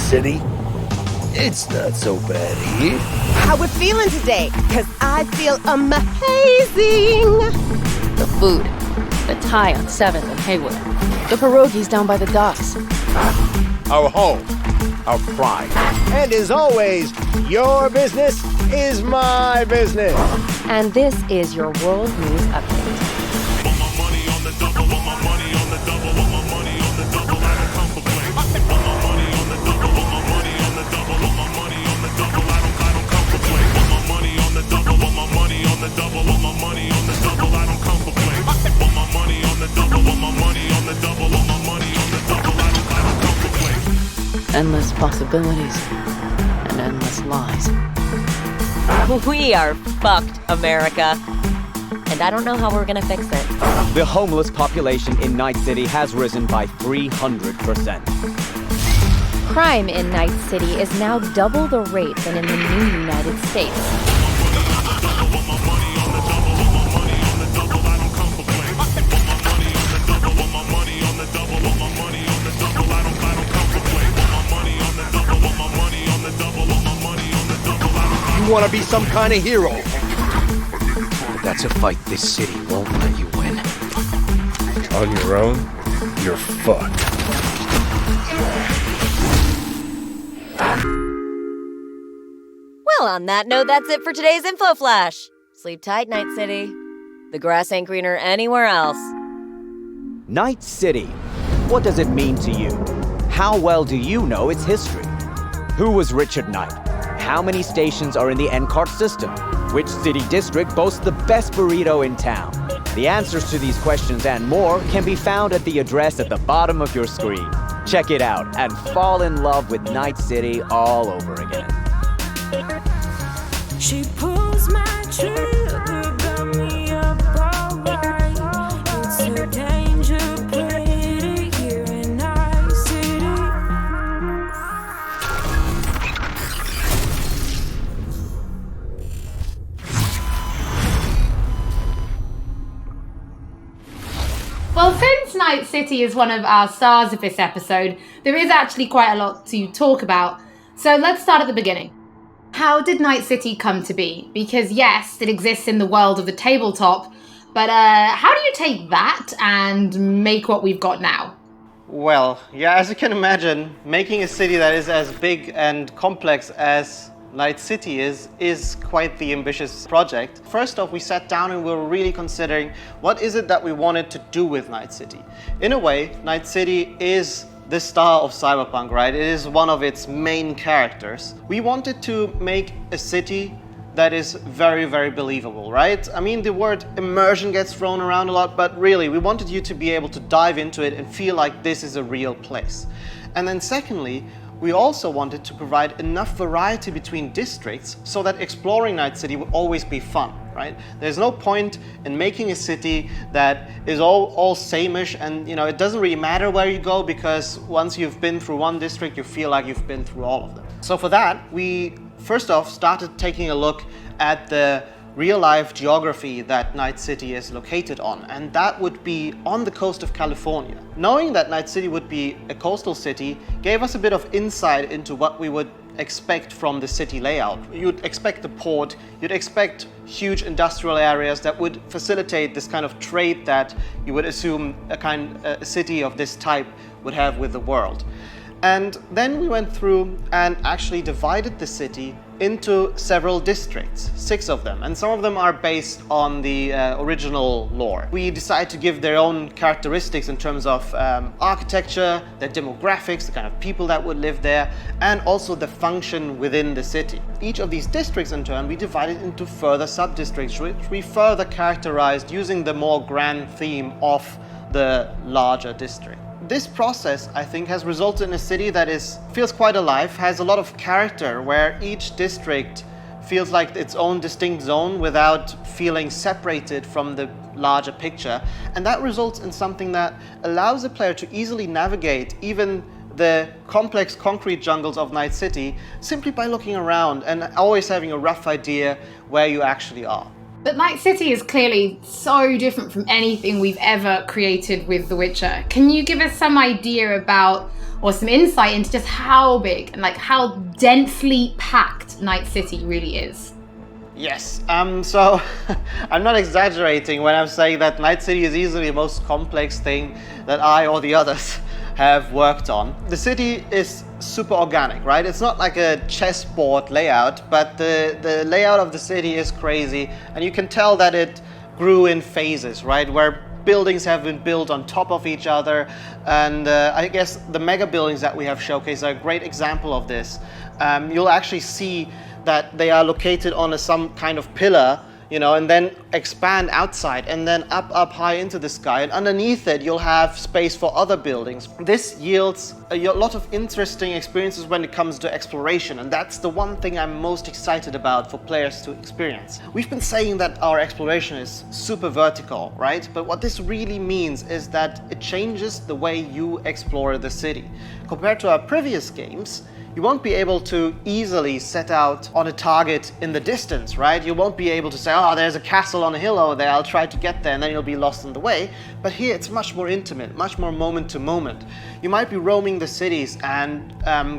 City? It's not so bad here. How we feeling today? 'Cause I feel amazing. The food. The Thai on 7th and Haywood. The pierogies down by the docks. Our home. Our pride. And as always, your business is my business. And this is your World News Update. Endless possibilities and endless lies. We are fucked, America. And I don't know how we're gonna fix it. The homeless population in Night City has risen by 300%. Crime in Night City is now double the rate than in the new United States. You want to be some kind of hero. But that's a fight this city won't let you win. On your own, you're fucked. Well, on that note, that's it for today's Info Flash. Sleep tight, Night City. The grass ain't greener anywhere else. Night City. What does it mean to you? How well do you know its history? Who was Richard Knight? How many stations are in the N-Cart system? Which city district boasts the best burrito in town? The answers to these questions and more can be found at the address at the bottom of your screen. Check it out and fall in love with Night City all over again. She pulls my trigger, got me up alright. It's a danger play here in Night City. Well, since Night City is one of our stars of this episode, there is actually quite a lot to talk about. So let's start at the beginning. How did Night City come to be? Because yes, it exists in the world of the tabletop, but how do you take that and make what we've got now? Well, yeah, as you can imagine, making a city that is as big and complex as Night City is quite the ambitious project. First off, we sat down and we were really considering what is it that we wanted to do with Night City. In a way, Night City is the star of Cyberpunk, right? It is one of its main characters. We wanted to make a city that is very, very believable, right? I mean, the word immersion gets thrown around a lot, but really, we wanted you to be able to dive into it and feel like this is a real place. And then secondly, we also wanted to provide enough variety between districts so that exploring Night City would always be fun, right? There's no point in making a city that is all same-ish and, it doesn't really matter where you go because once you've been through one district, you feel like you've been through all of them. So for that, we first off started taking a look at the real-life geography that Night City is located on, and that would be on the coast of California. Knowing that Night City would be a coastal city gave us a bit of insight into what we would expect from the city layout. You'd expect the port, you'd expect huge industrial areas that would facilitate this kind of trade that you would assume a city of this type would have with the world. And then we went through and actually divided the city into several districts, 6 of them, and some of them are based on the original lore. We decided to give their own characteristics in terms of architecture, their demographics, the kind of people that would live there, and also the function within the city. Each of these districts in turn we divided into further sub-districts, which we further characterized using the more grand theme of the larger district. This process, I think, has resulted in a city that feels quite alive, has a lot of character, where each district feels like its own distinct zone without feeling separated from the larger picture. And that results in something that allows the player to easily navigate even the complex concrete jungles of Night City simply by looking around and always having a rough idea where you actually are. But Night City is clearly so different from anything we've ever created with The Witcher. Can you give us some idea about or some insight into just how big and like how densely packed Night City really is? Yes, so I'm not exaggerating when I'm saying that Night City is easily the most complex thing that I or the others have worked on. The city is super organic, right? It's not like a chessboard layout, but the layout of the city is crazy, and you can tell that it grew in phases, right? Where buildings have been built on top of each other, and I guess the mega buildings that we have showcased are a great example of this. You'll actually see that they are located on some kind of pillar, you know, and then expand outside and then up high into the sky, and underneath it you'll have space for other buildings. This yields a lot of interesting experiences when it comes to exploration, and that's the one thing I'm most excited about for players to experience. We've been saying that our exploration is super vertical, right? But what this really means is that it changes the way you explore the city. Compared to our previous games, you won't be able to easily set out on a target in the distance, right? You won't be able to say, oh, there's a castle on a hill over there, I'll try to get there, and then you'll be lost on the way. But here it's much more intimate, much more moment to moment. You might be roaming the cities and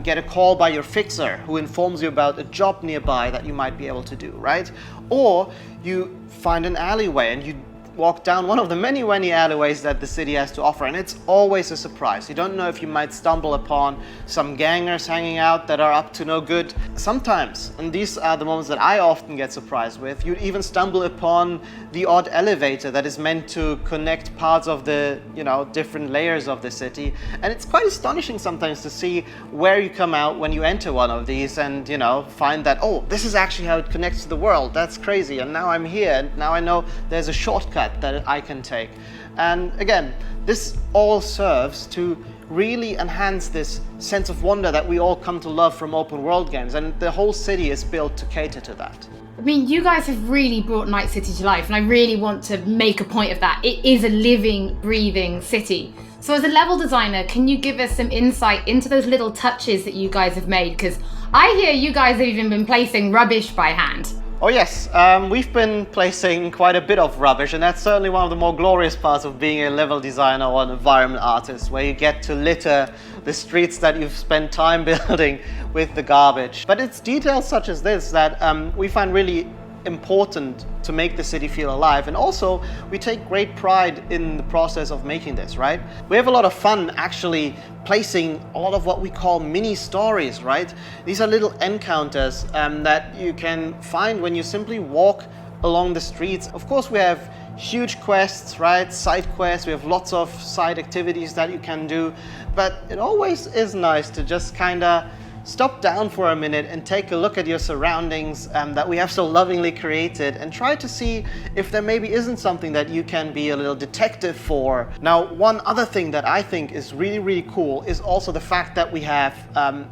get a call by your fixer who informs you about a job nearby that you might be able to do, right? Or you find an alleyway and you walk down one of the many alleyways that the city has to offer, and it's always a surprise. You don't know if you might stumble upon some gangers hanging out that are up to no good. Sometimes, and these are the moments that I often get surprised with, you'd even stumble upon the odd elevator that is meant to connect parts of the, you know, different layers of the city. And it's quite astonishing sometimes to see where you come out when you enter one of these and, you know, find that, oh, this is actually how it connects to the world. That's crazy. And now I'm here, and now I know there's a shortcut that I can take. And again, this all serves to really enhance this sense of wonder that we all come to love from open world games, and the whole city is built to cater to that. I mean, you guys have really brought Night City to life, and I really want to make a point of that. It is a living, breathing city. So as a level designer, can you give us some insight into those little touches that you guys have made? Because I hear you guys have even been placing rubbish by hand. Oh yes, we've been placing quite a bit of rubbish, and that's certainly one of the more glorious parts of being a level designer or an environment artist, where you get to litter the streets that you've spent time building with the garbage. But it's details such as this that we find really important to make the city feel alive, and also we take great pride in the process of making this, right? We have a lot of fun actually placing a lot of what we call mini stories, right? These are little encounters that you can find when you simply walk along the streets. Of course, we have huge quests, right? Side quests, we have lots of side activities that you can do, but it always is nice to just kind of stop down for a minute and take a look at your surroundings that we have so lovingly created, and try to see if there maybe isn't something that you can be a little detective for. Now, one other thing that I think is really cool is also the fact that we have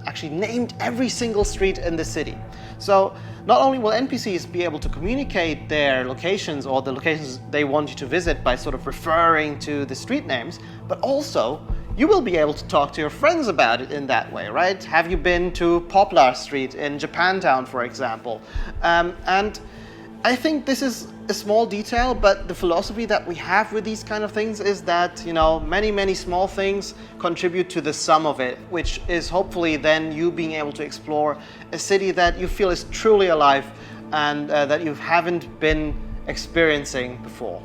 actually named every single street in the city. So not only will NPCs be able to communicate their locations or the locations they want you to visit by sort of referring to the street names, but also you will be able to talk to your friends about it in that way, right? Have you been to Poplar Street in Japantown, for example? And I think this is a small detail, but the philosophy that we have with these kind of things is that, you know, many small things contribute to the sum of it, which is hopefully then you being able to explore a city that you feel is truly alive and that you haven't been experiencing before.